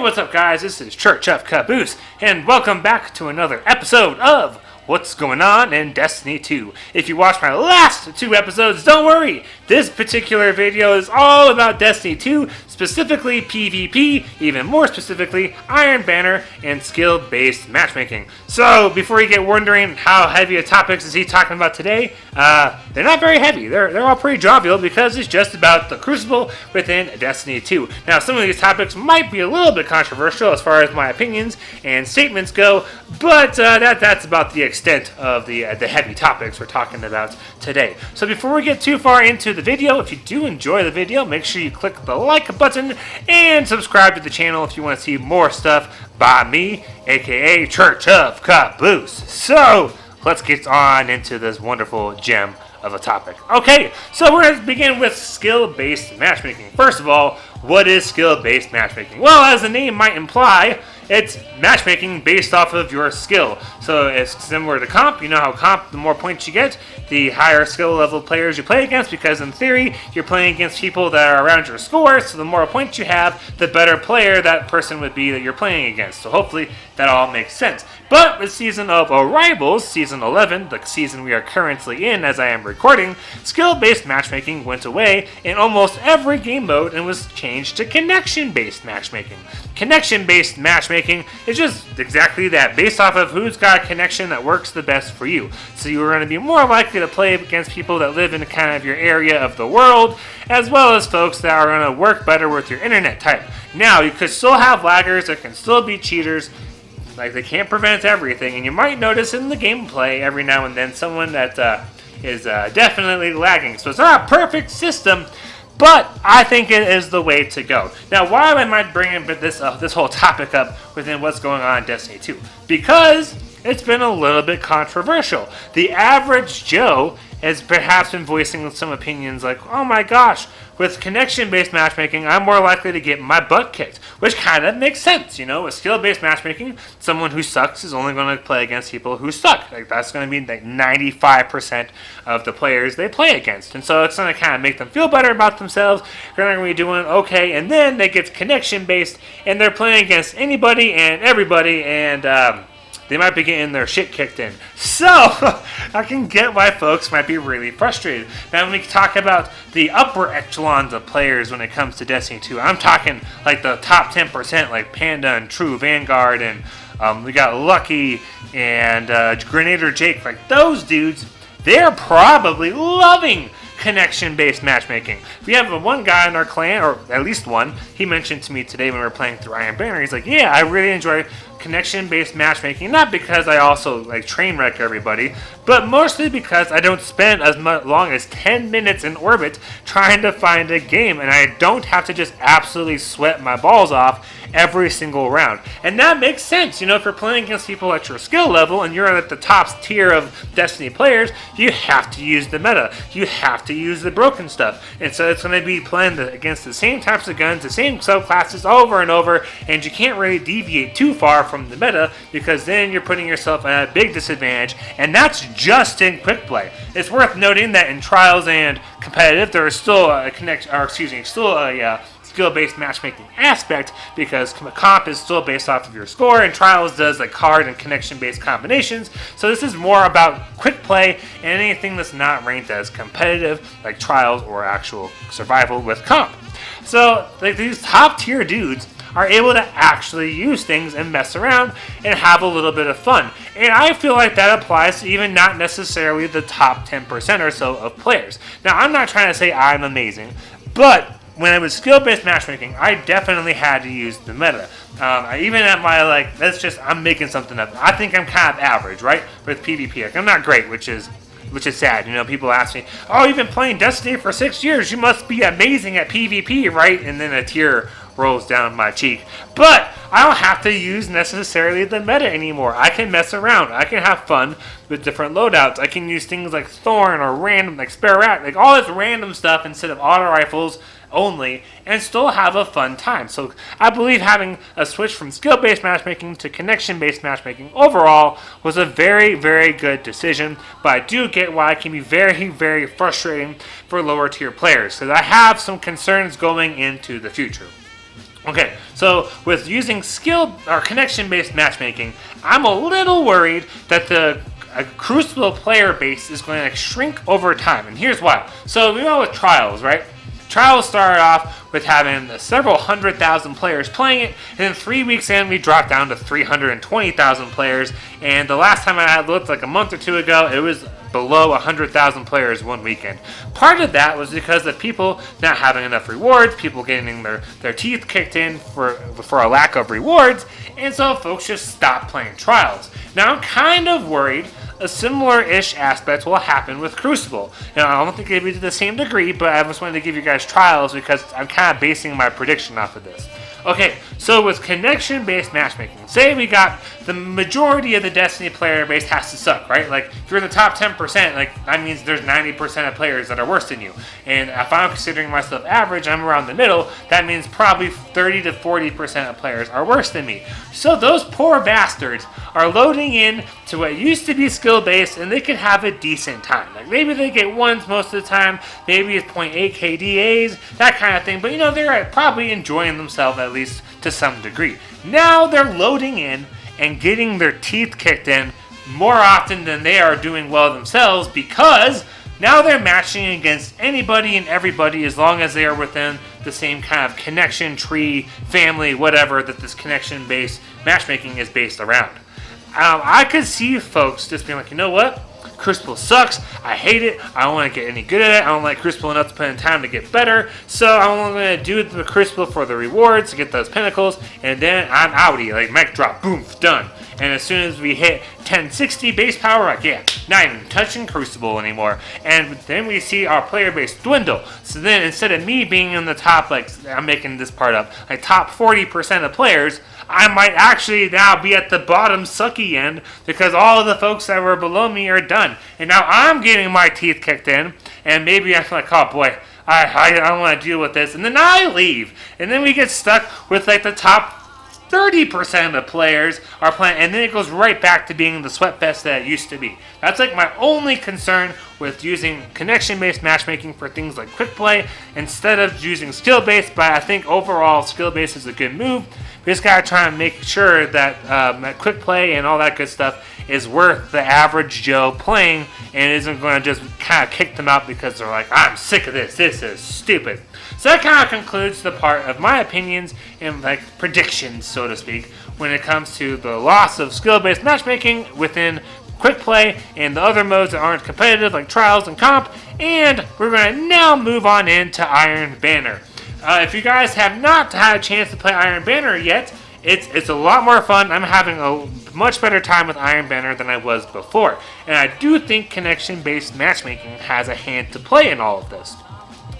what's up guys, this is Church of Caboose, and welcome back to another episode of What's Going On in Destiny 2. If you watched my last two episodes, don't worry, this particular video is all about Destiny 2, specifically PvP, even more specifically Iron Banner and skill-based matchmaking. So, before you get wondering how heavy a topics is he talking about today, they're not very heavy. They're all pretty jovial because it's just about the Crucible within Destiny 2. Now, some of these topics might be a little bit controversial as far as my opinions and statements go, but that's about the extent of the heavy topics we're talking about today. So before we get too far into the video, if you do enjoy the video, make sure you click the like button and subscribe to the channel if you want to see more stuff by me, aka Church of Caboose. So let's get on into this wonderful gem of a topic. Okay, so we're going to begin with skill-based matchmaking. First of all, what is skill-based matchmaking? Well, as the name might imply, it's matchmaking based off of your skill. So it's similar to comp. You know how comp, the more points you get, the higher skill level players you play against, because in theory, you're playing against people that are around your score, so the more points you have, the better player that person would be that you're playing against. So hopefully that all makes sense. But with Season of Arrivals, Season 11, the season we are currently in as I am recording, skill-based matchmaking went away in almost every game mode and was changed to connection-based matchmaking. Connection-based matchmaking is just exactly that, based off of who's got a connection that works the best for you. So you're going to be more likely to play against people that live in kind of your area of the world, as well as folks that are going to work better with your internet type. Now, you could still have laggers, there can still be cheaters, like they can't prevent everything, and you might notice in the gameplay every now and then someone that is definitely lagging. So it's not a perfect system, but I think it is the way to go. Now, why am I bringing this whole topic up within what's going on in Destiny 2? Because it's been a little bit controversial. The average Joe has perhaps been voicing some opinions like, oh my gosh, with connection-based matchmaking, I'm more likely to get my butt kicked, which kind of makes sense, you know. With skill-based matchmaking, someone who sucks is only going to play against people who suck. Like, that's going to be like 95% of the players they play against, and so it's going to kind of make them feel better about themselves. They're going to be doing okay, and then they get connection-based, and they're playing against anybody and everybody, and they might be getting their shit kicked in. So, I can get why folks might be really frustrated. Now, when we talk about the upper echelons of players when it comes to Destiny 2, I'm talking like the top 10%, like Panda and True Vanguard, and we got Lucky and Grenader Jake. Like, those dudes, they're probably loving connection-based matchmaking. We have one guy in our clan, or at least one, he mentioned to me today when we were playing through Iron Banner, he's like, yeah, I really enjoy connection-based matchmaking, not because I also like train wreck everybody, but mostly because I don't spend as long as 10 minutes in orbit trying to find a game, and I don't have to just absolutely sweat my balls off every single round. And that makes sense. You know, if you're playing against people at your skill level and you're at the top tier of Destiny players, you have to use the meta. You have to use the broken stuff. And so it's going to be playing against the same types of guns, the same subclasses over and over, and you can't really deviate too far from the meta, because then you're putting yourself at a big disadvantage, and that's just in quick play. It's worth noting that in Trials and Competitive, there is still a skill-based matchmaking aspect, because comp is still based off of your score, and Trials does like card and connection-based combinations. So this is more about quick play and anything that's not ranked as competitive, like Trials or actual survival with comp. So like these top tier dudes are able to actually use things and mess around and have a little bit of fun. And I feel like that applies to even not necessarily the top 10% or so of players. Now, I'm not trying to say I'm amazing, but when it was skill-based matchmaking, I definitely had to use the meta. Even at my, like, I'm making something up. I think I'm kind of average, right, with PvP. Like, I'm not great, which is sad. You know, people ask me, oh, you've been playing Destiny for 6 years. You must be amazing at PvP, right? And then a tear rolls down my cheek. But I don't have to use necessarily the meta anymore. I can mess around. I can have fun with different loadouts. I can use things like Thorn or random, like Spare Rat, like all this random stuff instead of auto rifles only, and still have a fun time. So I believe having a switch from skill-based matchmaking to connection-based matchmaking overall was a very, very good decision, but I do get why it can be very, very frustrating for lower tier players, because I have some concerns going into the future. Okay, so with using skill or connection-based matchmaking, I'm a little worried that the Crucible player base is going to shrink over time, and here's why. So we know with Trials, right? Trials started off with having several 100,000 players playing it, and then 3 weeks in, we dropped down to 320,000 players, and the last time I had looked, like a month or two ago, it was below 100,000 players one weekend. Part of that was because of people not having enough rewards, people getting their teeth kicked in for a lack of rewards, and so folks just stopped playing Trials. Now I'm kind of worried a similar-ish aspect will happen with Crucible. Now, I don't think it'll be to the same degree, but I just wanted to give you guys Trials because I'm kind of basing my prediction off of this. Okay, so with connection-based matchmaking, say we got the majority of the Destiny player base has to suck, right? Like, if you're in the top 10%, like, that means there's 90% of players that are worse than you. And if I'm considering myself average, I'm around the middle, that means probably 30 to 40% of players are worse than me. So those poor bastards are loading in to what used to be skill-based, and they can have a decent time. Like, maybe they get ones most of the time, maybe it's 0.8 KDAs, that kind of thing, but, you know, they're probably enjoying themselves at least to some degree. Now they're loading in and getting their teeth kicked in more often than they are doing well themselves, because now they're matching against anybody and everybody as long as they are within the same kind of connection tree, family, whatever that this connection-based matchmaking is based around. I could see folks just being like, you know what? Crucible sucks. I hate it. I don't want to get any good at it. I don't like Crucible enough to put in time to get better. So I'm only going to do the Crucible for the rewards to get those pinnacles, and then I'm outie. Like, mic drop, boom, done. And as soon as we hit 1060 base power, like, yeah, not even touching Crucible anymore. And then we see our player base dwindle. So then instead of me being in the top, like, I'm making this part up, like top 40% of players, I might actually now be at the bottom sucky end because all of the folks that were below me are done. And now I'm getting my teeth kicked in, and maybe I'm like, oh boy, I don't want to deal with this. And then I leave. And then we get stuck with like the top 30% of the players are playing, and then it goes right back to being the sweatfest that it used to be. That's like my only concern with using connection-based matchmaking for things like quick play instead of using skill-based, but I think overall skill-based is a good move. We just gotta try and make sure that quick play and all that good stuff is worth the average Joe playing and isn't going to just kind of kick them out because they're like, I'm sick of this. This is stupid. So that kind of concludes the part of my opinions and like predictions, so to speak, when it comes to the loss of skill-based matchmaking within quick play and the other modes that aren't competitive like trials and comp. And we're going to now move on into Iron Banner. If you guys have not had a chance to play Iron Banner yet, it's a lot more fun. I'm having a much better time with Iron Banner than I was before. And I do think connection-based matchmaking has a hand to play in all of this.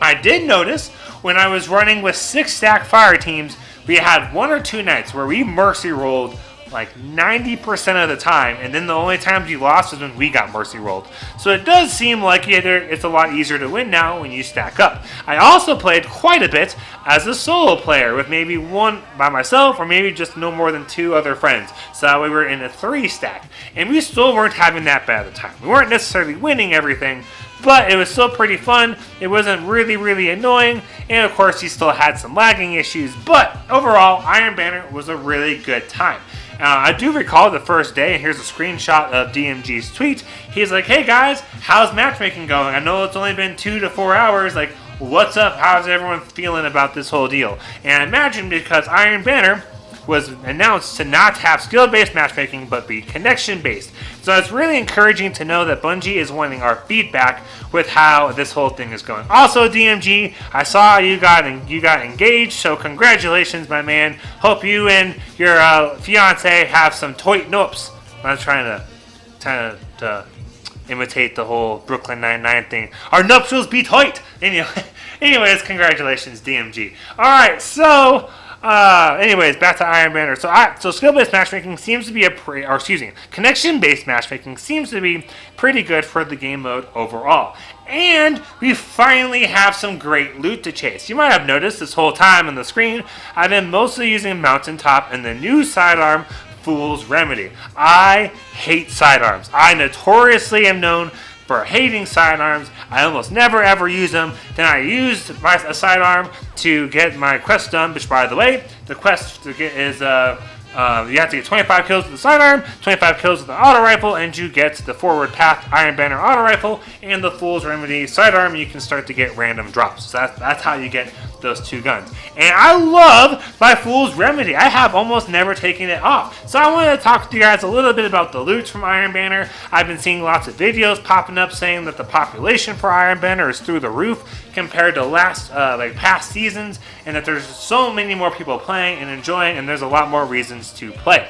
I did notice when I was running with 6-stack fire teams, we had 1 or 2 nights where we mercy rolled like 90% of the time, and then the only times you lost was when we got mercy rolled. So it does seem like it's a lot easier to win now when you stack up. I also played quite a bit as a solo player with maybe 1 by myself or maybe just no more than 2 other friends. So we were in a 3-stack, and we still weren't having that bad of a time. We weren't necessarily winning everything, but it was still pretty fun. It wasn't really, really annoying, and of course, he still had some lagging issues, but overall, Iron Banner was a really good time. I do recall the first day, and here's a screenshot of DMG's tweet. He's like, hey guys, how's matchmaking going? I know it's only been 2 to 4 hours. Like, what's up? How's everyone feeling about this whole deal? And I imagine because Iron Banner was announced to not have skill-based matchmaking, but be connection-based. So it's really encouraging to know that Bungie is wanting our feedback with how this whole thing is going. Also, DMG, I saw you got engaged, so congratulations, my man. Hope you and your fiance have some toit nopes. I'm trying to imitate the whole Brooklyn Nine-Nine thing. Our nuptials be toit. Anyways, congratulations, DMG. All right, so. Anyways, back to Iron Banner. So skill-based matchmaking seems to be connection-based matchmaking seems to be pretty good for the game mode overall. And we finally have some great loot to chase. You might have noticed this whole time on the screen, I've been mostly using Mountaintop and the new sidearm, Fool's Remedy. I hate sidearms. I notoriously am known for hating sidearms. I almost never ever use them. Then I used a sidearm to get my quest done, which, by the way, the quest to get is you have to get 25 kills with the sidearm, 25 kills with the auto rifle, and you get the Forward Path Iron Banner auto rifle and the Fool's Remedy sidearm. You can start to get random drops. So that's how you get those two guns. And I love my Fool's Remedy. I have almost never taken it off. So I wanted to talk to you guys a little bit about the loots from Iron Banner. I've been seeing lots of videos popping up saying that the population for Iron Banner is through the roof compared to past seasons, and that there's so many more people playing and enjoying, and there's a lot more reasons to play.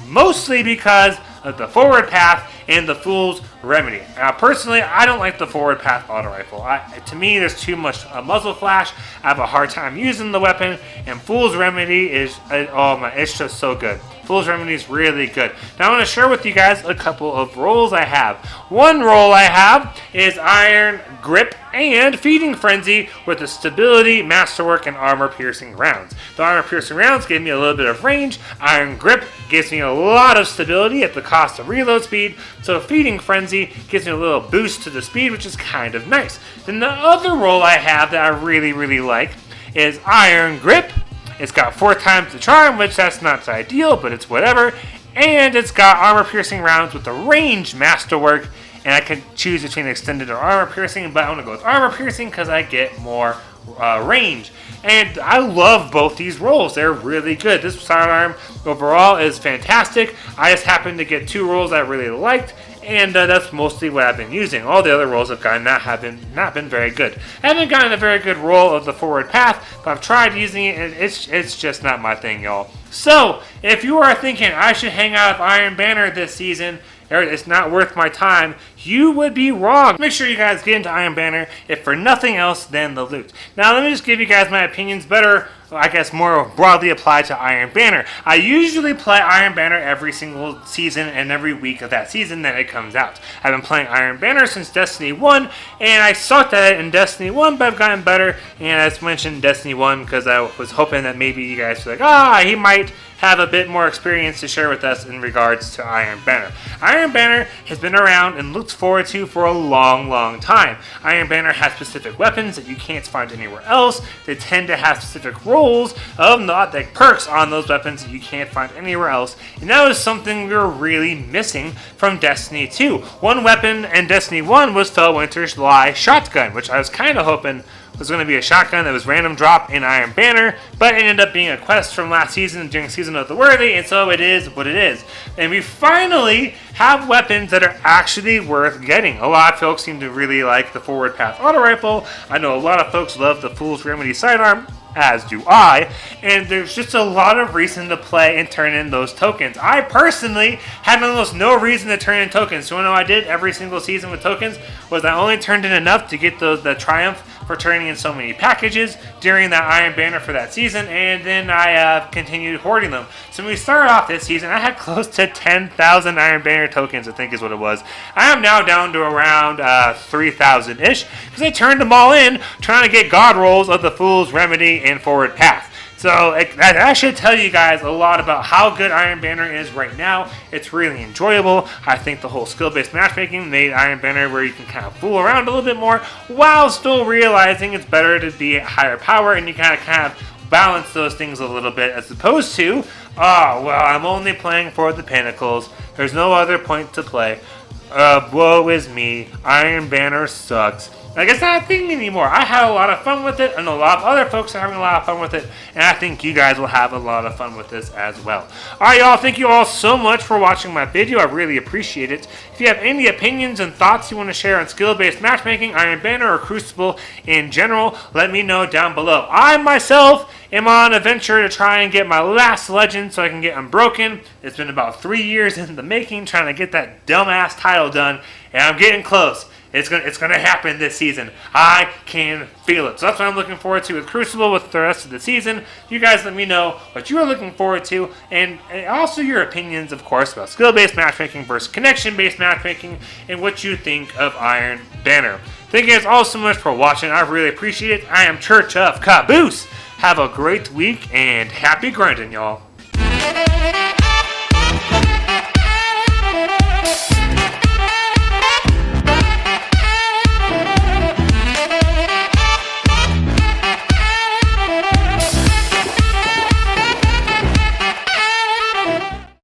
Mostly because of the Forward Path and the Fool's Remedy. Personally, I don't like the Forward Path auto rifle. To me, there's too much muzzle flash. I have a hard time using the weapon, and Fool's Remedy is, it's just so good. Fool's Remedy is really good. Now I want to share with you guys a couple of roles I have. One role I have is Iron Grip and Feeding Frenzy with the Stability, Masterwork, and Armor Piercing rounds. The Armor Piercing rounds give me a little bit of range. Iron Grip gives me a lot of stability at the cost of reload speed. So Feeding Frenzy gives me a little boost to the speed, which is kind of nice. Then the other role I have that I really, really like is Iron Grip. It's got 4 times the charm, which that's not ideal, but it's whatever. And it's got armor piercing rounds with the range masterwork. And I can choose between extended or armor piercing, but I want to go with armor piercing because I get more range. And I love both these rolls. They're really good. This sidearm overall is fantastic. I just happened to get 2 rolls I really liked, and that's mostly what I've been using. All the other rolls I've gotten have not been very good. I haven't gotten a very good roll of the Forward Path, but I've tried using it, and it's just not my thing, y'all. So, if you are thinking I should hang out with Iron Banner this season, or it's not worth my time, you would be wrong. Make sure you guys get into Iron Banner, if for nothing else than the loot. Now, let me just give you guys my opinions better, I guess more broadly applied to Iron Banner. I usually play Iron Banner every single season and every week of that season that it comes out. I've been playing Iron Banner since Destiny 1, and I sucked at it in Destiny 1, but I've gotten better. And as mentioned, Destiny 1, because I was hoping that maybe you guys were like, he might have a bit more experience to share with us in regards to Iron Banner. Iron Banner has been around and looked forward to for a long, long time. Iron Banner has specific weapons that you can't find anywhere else. They tend to have specific roles of like perks on those weapons that you can't find anywhere else. And that was something we were really missing from Destiny 2. One weapon in Destiny 1 was Fellwinter's Lie shotgun, which I was kind of hoping was going to be a shotgun that was random drop in Iron Banner, but it ended up being a quest from last season during Season of the Worthy, and so it is what it is. And we finally have weapons that are actually worth getting. A lot of folks seem to really like the Forward Path auto rifle. I know a lot of folks love the Fool's Remedy sidearm, as do I, and there's just a lot of reason to play and turn in those tokens. I personally had almost no reason to turn in tokens. So what I did every single season with tokens was I only turned in enough to get the triumph for turning in so many packages during that Iron Banner for that season, and then I continued hoarding them. So when we started off this season, I had close to 10,000 Iron Banner tokens, I think is what it was. I am now down to around 3,000-ish, because I turned them all in trying to get God rolls of the Fool's Remedy and Forward Path. So that should tell you guys a lot about how good Iron Banner is right now. It's really enjoyable. I think the whole skill-based matchmaking made Iron Banner where you can kind of fool around a little bit more while still realizing it's better to be at higher power, and you kind of balance those things a little bit as opposed to, I'm only playing for the pinnacles. There's no other point to play. Woe is me. Iron Banner sucks. Like, it's not a thing anymore. I had a lot of fun with it, and a lot of other folks are having a lot of fun with it, and I think you guys will have a lot of fun with this as well. Alright, y'all, thank you all so much for watching my video. I really appreciate it. If you have any opinions and thoughts you want to share on skill-based matchmaking, Iron Banner, or Crucible in general, let me know down below. I, myself, am on a venture to try and get my last legend so I can get Unbroken. It's been about 3 years in the making trying to get that dumbass title done, and I'm getting close. It's gonna happen this season. I can feel it. So that's what I'm looking forward to with Crucible with the rest of the season. You guys let me know what you are looking forward to, and also your opinions, of course, about skill-based matchmaking versus connection-based matchmaking, and what you think of Iron Banner. Thank you guys all so much for watching. I really appreciate it. I am Church of Caboose. Have a great week, and happy grinding, y'all.